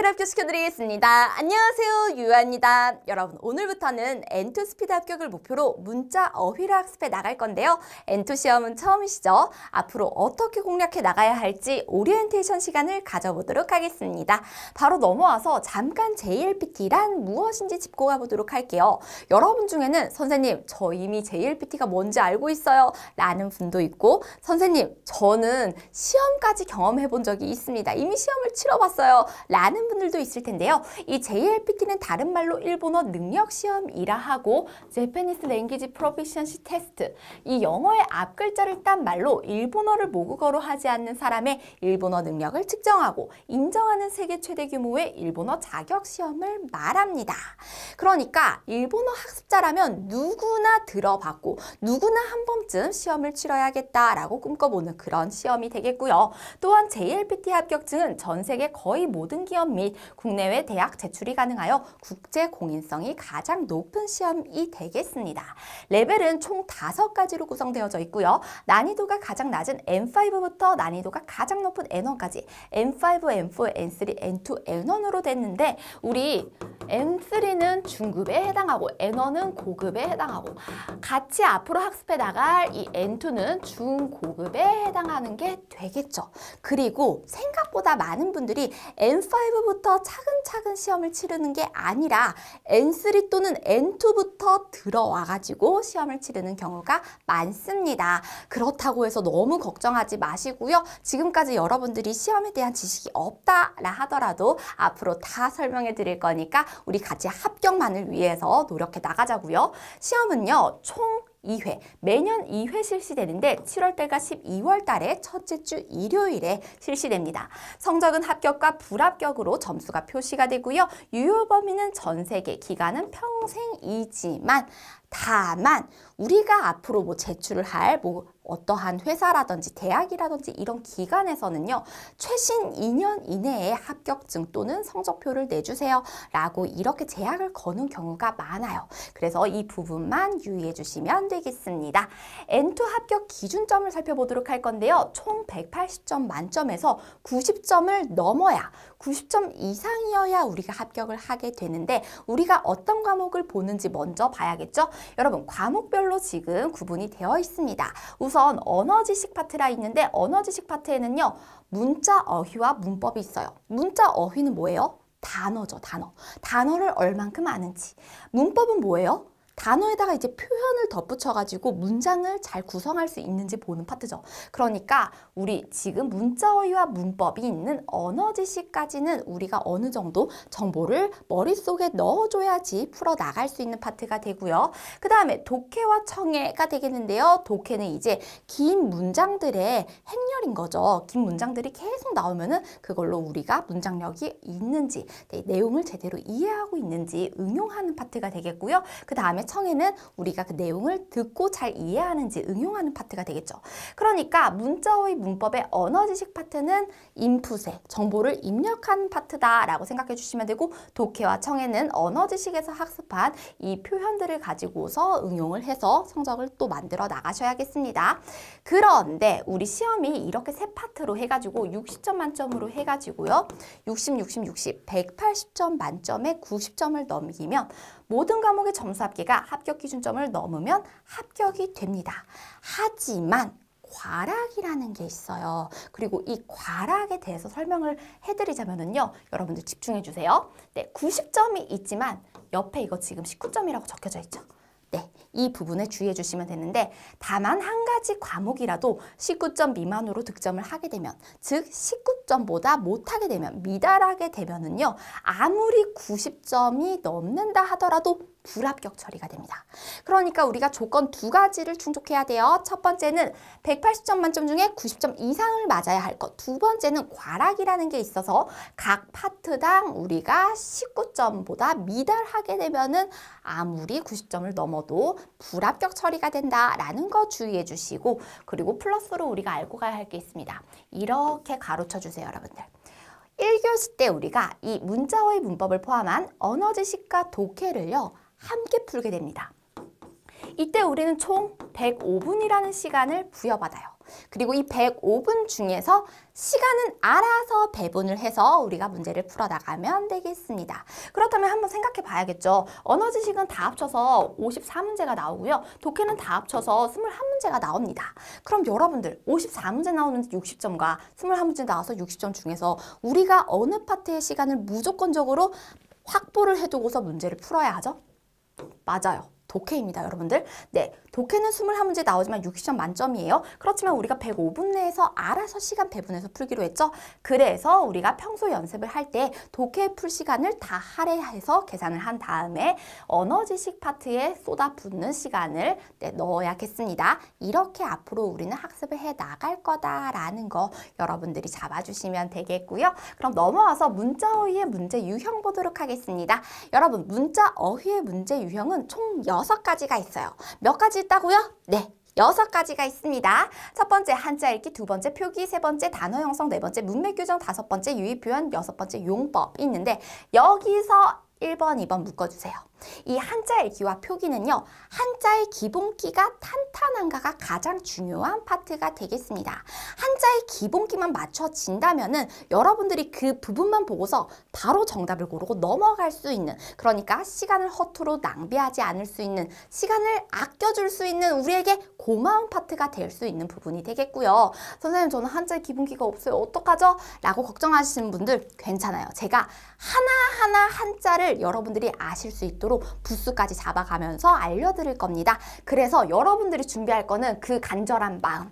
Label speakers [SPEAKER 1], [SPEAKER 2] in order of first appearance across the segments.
[SPEAKER 1] 스피드 합격시켜드리겠습니다. 안녕하세요, 유아입니다. 여러분, 오늘부터는 N2 스피드 합격을 목표로 문자 어휘를 학습해 나갈 건데요. N2 시험은 처음이시죠? 앞으로 어떻게 공략해 나가야 할지 오리엔테이션 시간을 가져보도록 하겠습니다. 바로 넘어와서 잠깐 JLPT란 무엇인지 짚고 가보도록 할게요. 여러분 중에는 선생님, 저 이미 JLPT가 뭔지 알고 있어요 라는 분도 있고, 선생님, 저는 시험까지 경험해 본 적이 있습니다. 이미 시험을 치러봤어요 라는 분들도 있을 텐데요. 이 JLPT는 다른 말로 일본어 능력 시험이라 하고 Japanese Language Proficiency Test, 이 영어의 앞글자를 딴 말로 일본어를 모국어로 하지 않는 사람의 일본어 능력을 측정하고 인정하는 세계 최대 규모의 일본어 자격 시험을 말합니다. 그러니까 일본어 학습자라면 누구나 들어봤고 누구나 한 번쯤 시험을 치러야겠다라고 꿈꿔보는 그런 시험이 되겠고요. 또한 JLPT 합격증은 전 세계 거의 모든 기업 및 국내외 대학 제출이 가능하여 국제 공인성이 가장 높은 시험이 되겠습니다. 레벨은 총 5가지로 구성되어져 있고요. 난이도가 가장 낮은 N5부터 난이도가 가장 높은 N1까지 N5, N4, N3, N2, N1으로 됐는데, 우리 N3는 중급에 해당하고 N1은 고급에 해당하고, 같이 앞으로 학습해 나갈 이 N2는 중고급에 해당하는 게 되겠죠. 그리고 생각보다 많은 분들이 N5부터 차근차근 시험을 치르는 게 아니라 N3 또는 N2부터 들어와가지고 시험을 치르는 경우가 많습니다. 그렇다고 해서 너무 걱정하지 마시고요. 지금까지 여러분들이 시험에 대한 지식이 없다라 하더라도 앞으로 다 설명해 드릴 거니까 우리 같이 합격만을 위해서 노력해 나가자고요. 시험은요, 총 2회, 매년 2회 실시되는데 7월달과 12월달에 첫째 주 일요일에 실시됩니다. 성적은 합격과 불합격으로 점수가 표시가 되고요. 유효 범위는 전 세계, 기간은 평생이지만 다만 우리가 앞으로 제출을 할 어떠한 회사라든지 대학이라든지 이런 기관에서는요, 최신 2년 이내에 합격증 또는 성적표를 내주세요 라고 이렇게 제약을 거는 경우가 많아요. 그래서 이 부분만 유의해 주시면 되겠습니다. N2 합격 기준점을 살펴보도록 할 건데요. 총 180점 만점에서 90점을 넘어야, 90점 이상이어야 우리가 합격을 하게 되는데, 우리가 어떤 과목을 보는지 먼저 봐야겠죠? 여러분, 과목별로 지금 구분이 되어 있습니다. 우선 언어 지식 파트라 있는데, 언어 지식 파트에는요, 문자 어휘와 문법이 있어요. 문자 어휘는 뭐예요? 단어죠, 단어. 단어를 얼만큼 아는지. 문법은 뭐예요? 단어에다가 이제 표현을 덧붙여가지고 문장을 잘 구성할 수 있는지 보는 파트죠. 그러니까 우리 지금 문자어휘와 문법이 있는 언어 지식까지는 우리가 어느 정도 정보를 머릿속에 넣어줘야지 풀어나갈 수 있는 파트가 되고요. 그 다음에 독해와 청해가 되겠는데요. 독해는 이제 긴 문장들의 행렬인 거죠. 긴 문장들이 계속 나오면은 그걸로 우리가 문장력이 있는지, 내용을 제대로 이해하고 있는지 응용하는 파트가 되겠고요. 그 다음에 청해는 우리가 그 내용을 듣고 잘 이해하는지 응용하는 파트가 되겠죠. 그러니까 문자어휘 문법의 언어 지식 파트는 인풋에 정보를 입력하는 파트다라고 생각해 주시면 되고, 독해와 청해는 언어 지식에서 학습한 이 표현들을 가지고서 응용을 해서 성적을 또 만들어 나가셔야겠습니다. 그런데 우리 시험이 이렇게 세 파트로 해가지고 60점 만점으로 해가지고요. 60, 60, 60, 180점 만점에 90점을 넘기면 모든 과목의 점수 합계가 합격 기준점을 넘으면 합격이 됩니다. 하지만 과락이라는 게 있어요. 그리고 이 과락에 대해서 설명을 해드리자면요, 여러분들 집중해 주세요. 네, 90점이 있지만 옆에 이거 지금 19점이라고 적혀져 있죠. 네, 이 부분에 주의해 주시면 되는데, 다만 한 가지 과목이라도 19점 미만으로 득점을 하게 되면, 즉 19점보다 못하게 되면, 미달하게 되면은요, 아무리 90점이 넘는다 하더라도 불합격 처리가 됩니다. 그러니까 우리가 조건 2가지를 충족해야 돼요. 첫 번째는 180점 만점 중에 90점 이상을 맞아야 할 것. 두 번째는 과락이라는 게 있어서 각 파트당 우리가 19점보다 미달하게 되면은 아무리 90점을 넘어도 불합격 처리가 된다라는 거 주의해 주시고, 그리고 플러스로 우리가 알고 가야 할 게 있습니다. 이렇게 가로쳐 주세요, 여러분들. 1교시 때 우리가 이 문자어휘 문법을 포함한 언어 지식과 독해를요, 함께 풀게 됩니다. 이때 우리는 총 105분이라는 시간을 부여받아요. 그리고 이 105분 중에서 시간은 알아서 배분을 해서 우리가 문제를 풀어나가면 되겠습니다. 그렇다면 한번 생각해 봐야겠죠. 언어 지식은 다 합쳐서 54문제가 나오고요. 독해는 다 합쳐서 21문제가 나옵니다. 그럼 여러분들 54문제 나오는데 60점과 21문제 나와서 60점 중에서 우리가 어느 파트의 시간을 무조건적으로 확보를 해두고서 문제를 풀어야 하죠? 맞아요. 독해입니다, 여러분들. 네, 독해는 21문제 나오지만 60점 만점이에요. 그렇지만 우리가 105분 내에서 알아서 시간 배분해서 풀기로 했죠. 그래서 우리가 평소 연습을 할 때 독해 풀 시간을 다 할애해서 계산을 한 다음에 언어 지식 파트에 쏟아붓는 시간을 넣어야겠습니다. 이렇게 앞으로 우리는 학습을 해 나갈 거다라는 거 여러분들이 잡아주시면 되겠고요. 그럼 넘어와서 문자 어휘의 문제 유형 보도록 하겠습니다. 여러분, 문자 어휘의 문제 유형은 총 6가지가 있어요. 몇 가지 있다고요? 네. 6가지가 있습니다. 첫 번째 한자 읽기, 두 번째 표기, 세 번째 단어 형성, 네 번째 문맥 규정, 다섯 번째 유의 표현, 여섯 번째 용법이 있는데 여기서 1번, 2번 묶어주세요. 이 한자 읽기와 표기는요, 한자의 기본기가 탄탄한가가 가장 중요한 파트가 되겠습니다. 한자의 기본기만 맞춰진다면은 여러분들이 그 부분만 보고서 바로 정답을 고르고 넘어갈 수 있는, 그러니까 시간을 허투루 낭비하지 않을 수 있는, 시간을 아껴줄 수 있는 우리에게 고마운 파트가 될 수 있는 부분이 되겠고요. 선생님, 저는 한자의 기본기가 없어요. 어떡하죠? 라고 걱정하시는 분들 괜찮아요. 제가 하나하나 한자를 여러분들이 아실 수 있도록 부수까지 잡아가면서 알려드릴 겁니다. 그래서 여러분들이 준비할 거는 그 간절한 마음.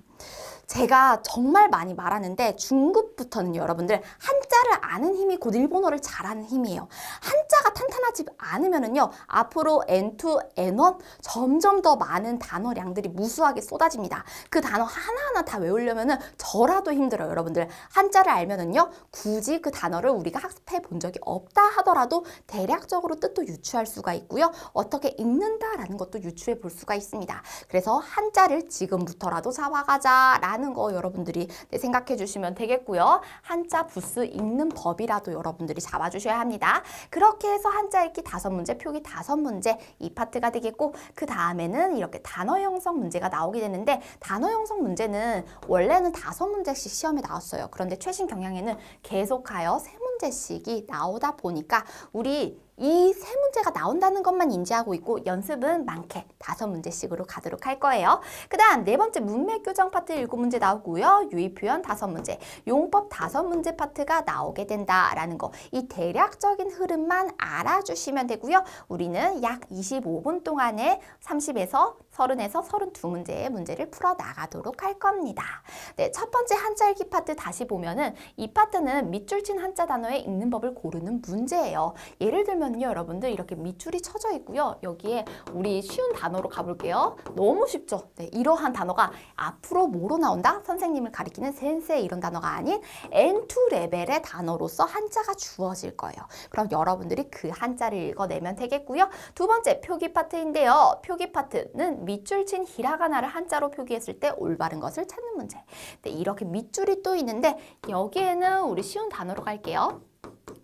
[SPEAKER 1] 제가 정말 많이 말하는데 중급부터는 여러분들 한자를 아는 힘이 곧 일본어를 잘하는 힘이에요. 한자가 탄탄하지 않으면은요, 앞으로 N2, N1 점점 더 많은 단어량들이 무수하게 쏟아집니다. 그 단어 하나하나 다 외우려면은 저라도 힘들어요, 여러분들. 한자를 알면은요, 굳이 그 단어를 우리가 학습해 본 적이 없다 하더라도 대략적으로 뜻도 유추할 수가 있고요. 어떻게 읽는다라는 것도 유추해 볼 수가 있습니다. 그래서 한자를 지금부터라도 잡아가자 라는 거 여러분들이 생각해 주시면 되겠고요. 한자 부스 읽는 법이라도 여러분들이 잡아주셔야 합니다. 그렇게 해서 한자 읽기 5문제, 표기 5문제 이 파트가 되겠고, 그 다음에는 이렇게 단어 형성 문제가 나오게 되는데, 단어 형성 문제는 원래는 5문제씩 시험에 나왔어요. 그런데 최신 경향에는 계속하여 3문제씩이 나오다 보니까 우리 이 3문제가 나온다는 것만 인지하고 있고 연습은 많게 5문제씩으로 가도록 할 거예요. 그 다음 4번째 문맥 교정 파트 7문제 나오고요. 유의 표현 5문제, 용법 5문제 파트가 나오게 된다라는 거. 이 대략적인 흐름만 알아주시면 되고요. 우리는 약 25분 동안에 30에서 30에서 32문제의 문제를 풀어 나가도록 할 겁니다. 네, 첫 번째 한자 읽기 파트 다시 보면은 이 파트는 밑줄 친 한자 단어의 읽는 법을 고르는 문제예요. 예를 들면요, 여러분들 이렇게 밑줄이 쳐져 있고요. 여기에 우리 쉬운 단어로 가볼게요. 너무 쉽죠? 네, 이러한 단어가 앞으로 뭐로 나온다? 선생님을 가리키는 센세이 이런 단어가 아닌 N2 레벨의 단어로서 한자가 주어질 거예요. 그럼 여러분들이 그 한자를 읽어내면 되겠고요. 두 번째 표기 파트인데요. 표기 파트는 밑줄 친 히라가나를 한자로 표기했을 때 올바른 것을 찾는 문제. 네, 이렇게 밑줄이 또 있는데 여기에는 우리 쉬운 단어로 갈게요.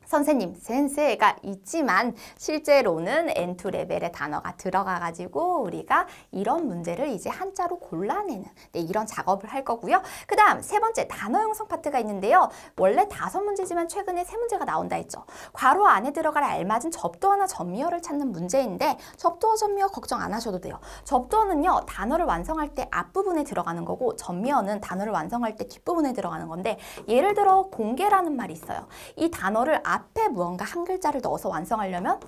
[SPEAKER 1] 선생님, 센세이가 있지만 실제로는 N2 레벨의 단어가 들어가가지고 우리가 이런 문제를 이제 한자로 골라내는 이런 작업을 할 거고요. 그 다음 3번째 단어 형성 파트가 있는데요. 원래 5문제지만 최근에 3문제가 나온다 했죠. 괄호 안에 들어갈 알맞은 접두어나 전미어를 찾는 문제인데 접두어, 전미어 걱정 안 하셔도 돼요. 접두어는요, 단어를 완성할 때 앞부분에 들어가는 거고 전미어는 단어를 완성할 때 뒷부분에 들어가는 건데, 예를 들어 공개라는 말이 있어요. 이 단어를 앞에 무언가 한 글자를 넣어서 완성하려면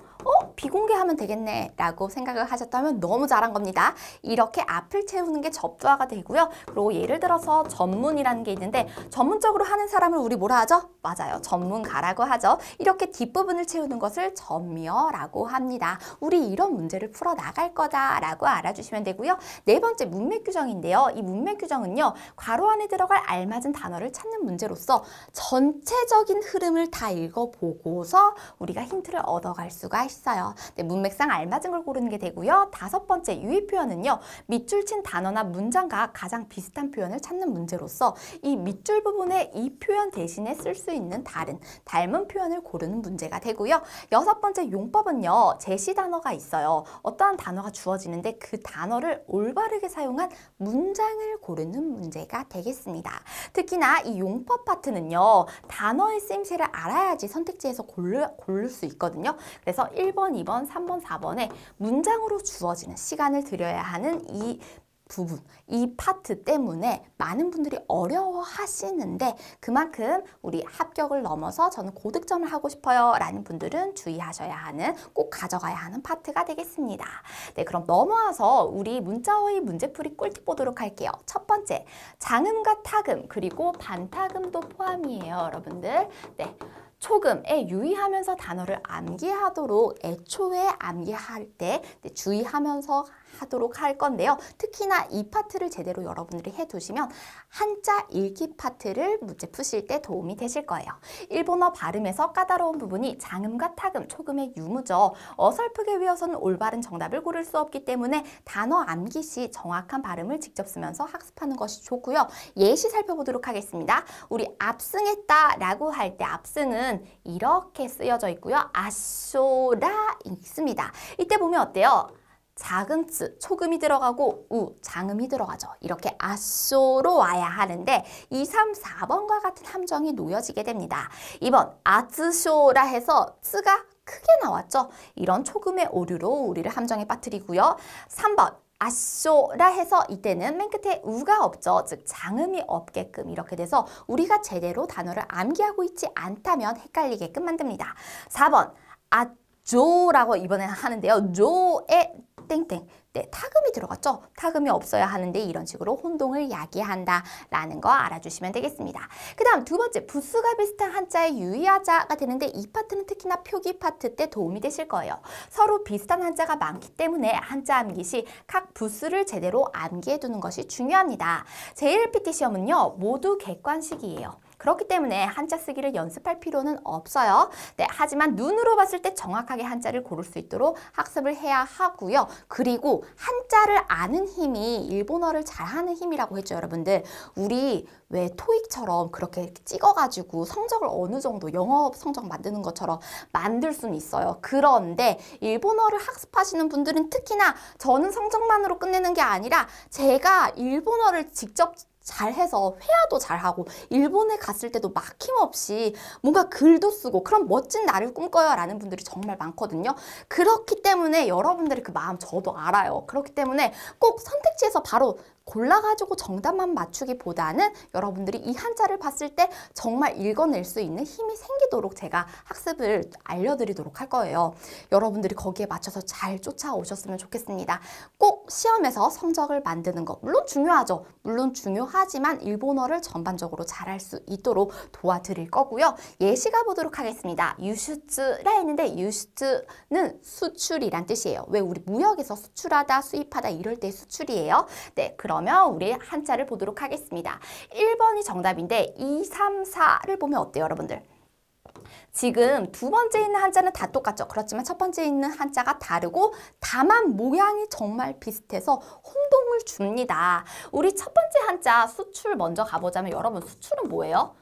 [SPEAKER 1] 비공개하면 되겠네 라고 생각을 하셨다면 너무 잘한 겁니다. 이렇게 앞을 채우는 게 접두어가 되고요. 그리고 예를 들어서 전문이라는 게 있는데 전문적으로 하는 사람을 우리 뭐라 하죠? 맞아요. 전문가라고 하죠. 이렇게 뒷부분을 채우는 것을 전미어라고 합니다. 우리 이런 문제를 풀어 나갈 거다라고 알아주시면 되고요. 4번째 문맥 규정인데요. 이 문맥 규정은요, 괄호 안에 들어갈 알맞은 단어를 찾는 문제로서 전체적인 흐름을 다 읽어보고서 우리가 힌트를 얻어갈 수가 있어요. 네, 문맥상 알맞은 걸 고르는 게 되고요. 5번째 유의 표현은요. 밑줄 친 단어나 문장과 가장 비슷한 표현을 찾는 문제로서 이 밑줄 부분에 이 표현 대신에 쓸 수 있는 닮은 표현을 고르는 문제가 되고요. 6번째 용법은요. 제시 단어가 있어요. 어떠한 단어가 주어지는데 그 단어를 올바르게 사용한 문장을 고르는 문제가 되겠습니다. 특히나 이 용법 파트는요. 단어의 쓰임새를 알아야지 선택지에서 고를 수 있거든요. 그래서 1번, 2번, 3번, 4번에 문장으로 주어지는 시간을 들여야 하는 이 부분, 이 파트 때문에 많은 분들이 어려워하시는데 그만큼 우리 합격을 넘어서 저는 고득점을 하고 싶어요 라는 분들은 주의하셔야 하는, 꼭 가져가야 하는 파트가 되겠습니다. 네, 그럼 넘어와서 우리 문자어휘 문제풀이 꿀팁 보도록 할게요. 첫 번째, 장음과 타금 그리고 반타금도 포함이에요, 여러분들. 네. 초금에 유의하면서 단어를 암기하도록 애초에 암기할 때 주의하면서 하도록 할 건데요. 특히나 이 파트를 제대로 여러분들이 해두시면 한자 읽기 파트를 문제 푸실 때 도움이 되실 거예요. 일본어 발음에서 까다로운 부분이 장음과 타금, 초금의 유무죠. 어설프게 외워서는 올바른 정답을 고를 수 없기 때문에 단어 암기 시 정확한 발음을 직접 쓰면서 학습하는 것이 좋고요. 예시 살펴보도록 하겠습니다. 우리 압승했다 라고 할 때 압승은 이렇게 쓰여져 있고요. 아쇼라 읽습니다. 이때 보면 어때요? 작은 쯔, 초금이 들어가고 우, 장음이 들어가죠. 이렇게 아쇼로 와야 하는데 2, 3, 4번과 같은 함정이 놓여지게 됩니다. 2번 아쯔쇼라 해서 쯔가 크게 나왔죠. 이런 초금의 오류로 우리를 함정에 빠뜨리고요. 3번 아쇼라 해서 이때는 맨 끝에 우가 없죠. 즉 장음이 없게끔 이렇게 돼서 우리가 제대로 단어를 암기하고 있지 않다면 헷갈리게끔 만듭니다. 4번 아조라고 이번에 하는데요. 조에 땡땡. 네, 타금이 들어갔죠? 타금이 없어야 하는데 이런 식으로 혼동을 야기한다라는 거 알아주시면 되겠습니다. 그 다음 두 번째, 부수가 비슷한 한자에 유의하자가 되는데 이 파트는 특히나 표기 파트 때 도움이 되실 거예요. 서로 비슷한 한자가 많기 때문에 한자 암기 시 각 부수를 제대로 암기해 두는 것이 중요합니다. JLPT 시험은요, 모두 객관식이에요. 그렇기 때문에 한자 쓰기를 연습할 필요는 없어요. 네, 하지만 눈으로 봤을 때 정확하게 한자를 고를 수 있도록 학습을 해야 하고요. 그리고 한자를 아는 힘이 일본어를 잘하는 힘이라고 했죠, 여러분들. 우리 왜 토익처럼 그렇게 찍어가지고 성적을 어느 정도 영어 성적 만드는 것처럼 만들 수는 있어요. 그런데 일본어를 학습하시는 분들은 특히나 저는 성적만으로 끝내는 게 아니라 제가 일본어를 직접 잘해서 회화도 잘하고 일본에 갔을 때도 막힘없이 뭔가 글도 쓰고 그런 멋진 나를 꿈꿔요 라는 분들이 정말 많거든요. 그렇기 때문에 여러분들의 그 마음 저도 알아요. 그렇기 때문에 꼭 선택지에서 바로 골라가지고 정답만 맞추기보다는 여러분들이 이 한자를 봤을 때 정말 읽어낼 수 있는 힘이 생기도록 제가 학습을 알려드리도록 할 거예요. 여러분들이 거기에 맞춰서 잘 쫓아오셨으면 좋겠습니다. 꼭 시험에서 성적을 만드는 거 물론 중요하죠. 물론 중요하지만 일본어를 전반적으로 잘할 수 있도록 도와드릴 거고요. 예시가 보도록 하겠습니다. 유슈츠라 했는데 유슈츠는 수출이란 뜻이에요. 왜 우리 무역에서 수출하다, 수입하다 이럴 때 수출이에요. 네, 그러면 우리 한자를 보도록 하겠습니다. 1번이 정답인데 2, 3, 4를 보면 어때요, 여러분들? 지금 두 번째 있는 한자는 다 똑같죠. 그렇지만 첫 번째 있는 한자가 다르고 다만 모양이 정말 비슷해서 혼동을 줍니다. 우리 첫 번째 한자 수출 먼저 가보자면 여러분 수출은 뭐예요?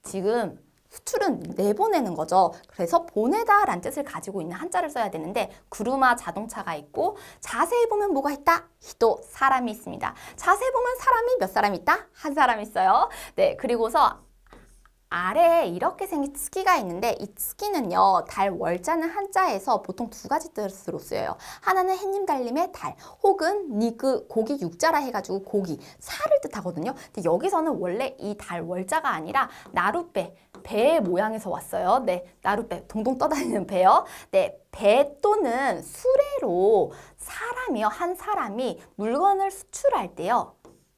[SPEAKER 1] 지금 수출은 내보내는 거죠. 그래서 보내다 라는 뜻을 가지고 있는 한자를 써야 되는데 구루마 자동차가 있고 자세히 보면 뭐가 있다? 히도 사람이 있습니다. 자세히 보면 사람이 몇 사람 있다? 한 사람 있어요. 네, 그리고서 아래에 이렇게 생긴 츠기가 있는데 이 츠기는요, 달 월자는 한자에서 보통 두 가지 뜻으로 쓰여요. 하나는 햇님 달림의 달 혹은 니그 고기 육자라 해가지고 고기 살을 뜻하거든요. 근데 여기서는 원래 이 달 월자가 아니라 나룻배 배의 모양에서 왔어요. 네, 나룻배 동동 떠다니는 배요. 네, 배 또는 수레로 사람이요, 한 사람이 물건을 수출할 때요.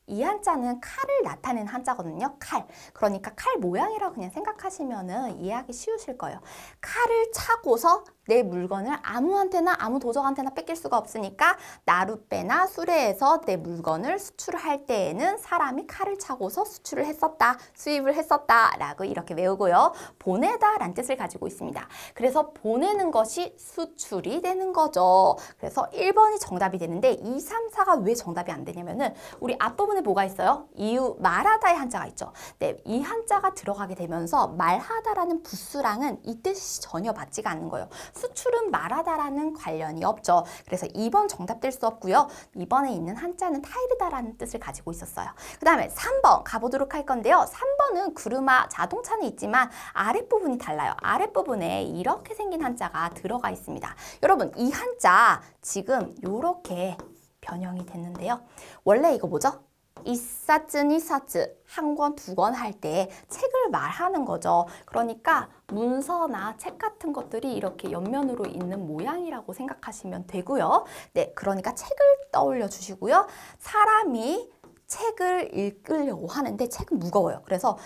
[SPEAKER 1] 이 한자는 칼을 나타낸 한자거든요. 칼. 그러니까 칼 모양이라고 그냥 생각하시면은 이해하기 쉬우실 거예요. 칼을 차고서 내 물건을 아무 도적한테나 뺏길 수가 없으니까 나룻배나 수레에서 내 물건을 수출할 때에는 사람이 칼을 차고서 수출을 했었다, 수입을 했었다 라고 이렇게 외우고요. 보내다 라는 뜻을 가지고 있습니다. 그래서 보내는 것이 수출이 되는 거죠. 그래서 1번이 정답이 되는데 2, 3, 4가 왜 정답이 안 되냐면은 우리 앞부분에 뭐가 있어요? 이유 말하다의 한자가 있죠. 네, 이 한자가 들어가게 되면서 말하다라는 부수랑은 이 뜻이 전혀 맞지가 않는 거예요. 수출은 말하다라는 관련이 없죠. 그래서 2번 정답 될 수 없고요. 2번에 있는 한자는 타이르다라는 뜻을 가지고 있었어요. 그 다음에 3번 가보도록 할 건데요. 3번은 구르마 자동차는 있지만 아랫부분이 달라요. 아랫부분에 이렇게 생긴 한자가 들어가 있습니다. 여러분 이 한자 지금 이렇게 변형이 됐는데요. 원래 이거 뭐죠? 이사츠 한 권, 두 권 할 때 책을 말하는 거죠. 그러니까 문서나 책 같은 것들이 이렇게 옆면으로 있는 모양이라고 생각하시면 되고요. 네, 그러니까 책을 떠올려 주시고요. 사람이 책을 읽으려고 하는데 책은 무거워요. 그래서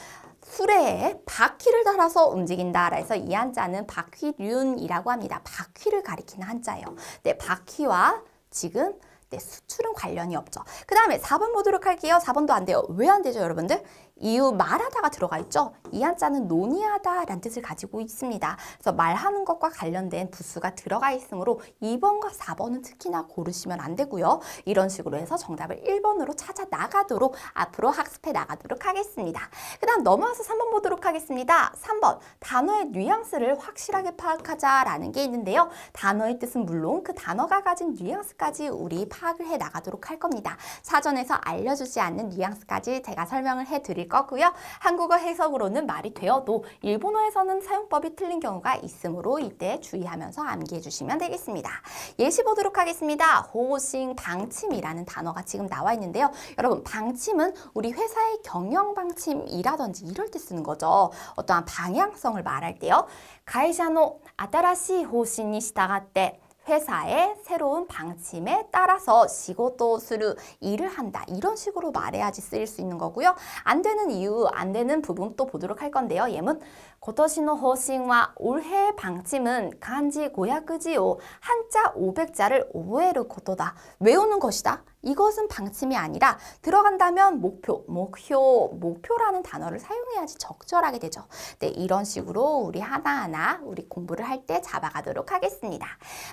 [SPEAKER 1] 수레에 바퀴를 달아서 움직인다. 그래서 이 한자는 바퀴륜이라고 합니다. 바퀴를 가리키는 한자예요. 네, 바퀴와 지금 네, 수출은 관련이 없죠. 그 다음에 4번 보도록 할게요. 4번도 안 돼요. 왜 안 되죠, 여러분들? 이유 말하다가 들어가 있죠. 이 한자는 논의하다라는 뜻을 가지고 있습니다. 그래서 말하는 것과 관련된 부수가 들어가 있으므로 2번과 4번은 특히나 고르시면 안 되고요. 이런 식으로 해서 정답을 1번으로 찾아 나가도록 앞으로 학습해 나가도록 하겠습니다. 그 다음 넘어와서 3번 보도록 하겠습니다. 3번 단어의 뉘앙스를 확실하게 파악하자라는 게 있는데요. 단어의 뜻은 물론 그 단어가 가진 뉘앙스까지 우리 파악을 해 나가도록 할 겁니다. 사전에서 알려주지 않는 뉘앙스까지 제가 설명을 해드릴 거고요. 한국어 해석으로는 말이 되어도 일본어에서는 사용법이 틀린 경우가 있으므로 이때 주의하면서 암기해 주시면 되겠습니다. 예시 보도록 하겠습니다. 호싱, 방침이라는 단어가 지금 나와 있는데요. 여러분 방침은 우리 회사의 경영 방침이라든지 이럴 때 쓰는 거죠. 어떠한 방향성을 말할 때요. 가이샤노 아타라시 호신이 시타가떼 회사의 새로운 방침에 따라서 시고토스루 일을 한다. 이런 식으로 말해야지 쓰일 수 있는 거고요. 안 되는 이유, 안 되는 부분 또 보도록 할 건데요. 예문 고토시노 호싱와 올해의 방침은 간지 고야크지요. 한자 500자를 오에르 고토다. 외우는 것이다. 이것은 방침이 아니라 들어간다면 목표라는 단어를 사용해야지 적절하게 되죠. 네, 이런 식으로 우리 하나하나 우리 공부를 할 때 잡아가도록 하겠습니다.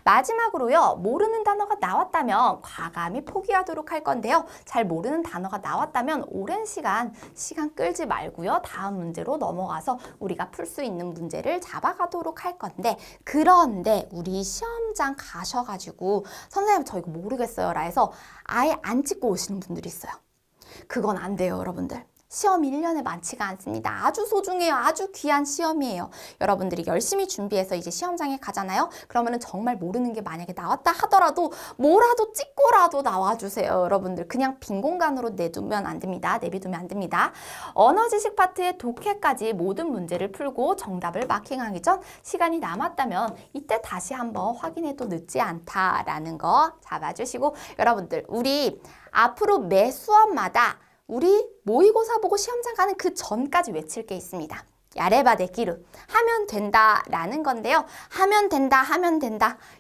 [SPEAKER 1] 마지막으로요. 모르는 단어가 나왔다면 과감히 포기하도록 할 건데요. 잘 모르는 단어가 나왔다면 오랜 시간 끌지 말고요. 다음 문제로 넘어가서 우리가 풀 수 있는 문제를 잡아가도록 할 건데 그런데 우리 시험장 가셔가지고 선생님 저 이거 모르겠어요 라 해서 아예 안 찍고 오시는 분들이 있어요. 그건 안 돼요, 여러분들. 시험이 1년에 많지가 않습니다. 아주 소중해요. 아주 귀한 시험이에요. 여러분들이 열심히 준비해서 이제 시험장에 가잖아요. 그러면은 정말 모르는 게 만약에 나왔다 하더라도 뭐라도 찍고라도 나와주세요. 여러분들 그냥 빈 공간으로 내비두면 안 됩니다. 언어 지식 파트의 독해까지 모든 문제를 풀고 정답을 마킹하기 전 시간이 남았다면 이때 다시 한번 확인해도 늦지 않다라는 거 잡아주시고 여러분들 우리 앞으로 매 수업마다 우리 모의고사 보고 시험장 가는 그 전까지 외칠 게 있습니다. 야레바 데키르 하면 된다 라는 건데요. 하면 된다.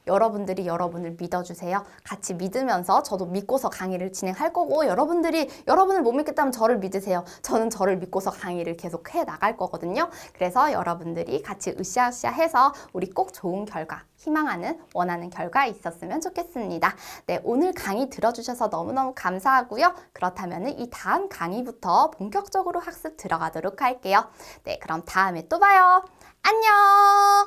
[SPEAKER 1] 여러분들이 여러분을 믿어주세요. 같이 믿으면서 저도 믿고서 강의를 진행할 거고 여러분을 못 믿겠다면 저를 믿으세요. 저는 저를 믿고서 강의를 계속 해 나갈 거거든요. 그래서 여러분들이 같이 으쌰으쌰 해서 우리 꼭 좋은 결과 희망하는 원하는 결과 있었으면 좋겠습니다. 네, 오늘 강의 들어주셔서 너무너무 감사하고요. 그렇다면 이 다음 강의부터 본격적으로 학습 들어가도록 할게요. 네, 그럼 다음에 또 봐요. 안녕!